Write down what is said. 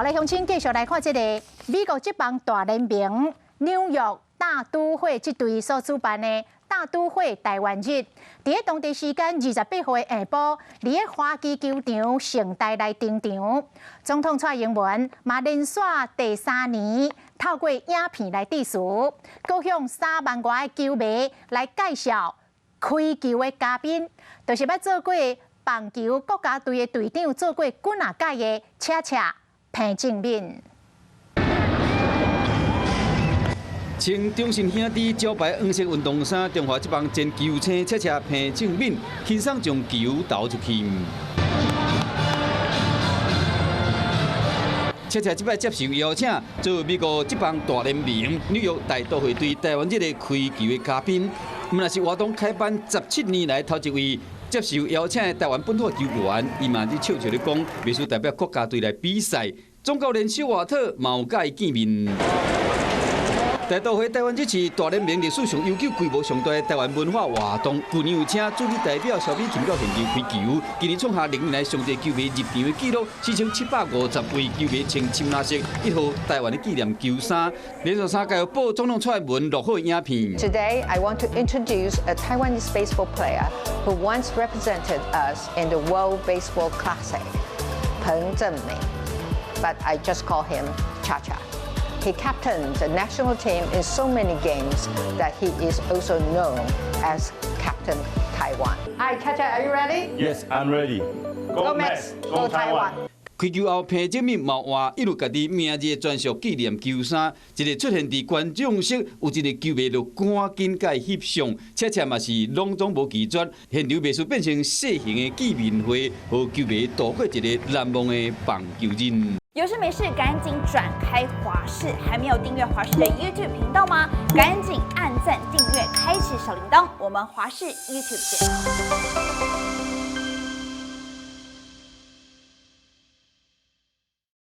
来乡亲继续来看这个美国职棒大联盟纽约大都会这队所主办的大都会台湾日，在当地时间28号的下晡，在花旗球场盛大来登场。总统蔡英文嘛连续第3年透过影片来致辞，高向3万外的球迷来介绍开球的嘉宾，就是要做过棒球国家队的队长，做过几啊届的车车彭正敏。穿中信兄弟招牌黄色运动衫，中华职棒前球星车车彭正敏轻松将球投出去。车车即摆接受邀请，做美国职棒大联盟纽约大都会队台湾日的开球的嘉宾。毋若是活动开办17年来头一位接受邀请的台湾本土球员，伊嘛伫笑笑咧讲，袂输代表国家队来比赛。总教练小瓦特嘛有甲伊见面。大都会台湾这次大联盟历史上悠久规模上大的台湾文化活动，去年有请助理代表小美亲到现场开球，今年创下0年来上侪球迷入场的纪录，4750位球迷穿深蓝色1号台湾的纪念球衫，连续3届报总统蔡文录好影片。Today, I want to introduce a Taiwanese baseball player who once represented us in the World Baseball Classic, Peng Zhenmin, but I just call him Cha-Cha. He captained the national team in so many games that he is also known as Captain Taiwan. Hi, Cha-Cha, are you ready? Yes, I'm ready. Go Mets, go Taiwan. 开球后，彭正敏嘛换一路家己明日的专属纪念球衫，一个出现伫观众席，有一个球迷就赶紧甲伊翕相，车车嘛是拢总无拒绝，现场袂输变成小型的见面会，和球迷度过一个难忘的棒球日。有事没事赶紧转开华视，还没有订阅华视的 YouTube 频道吗？赶紧按赞、订阅、开启小铃铛，我们华视 YouTube 见。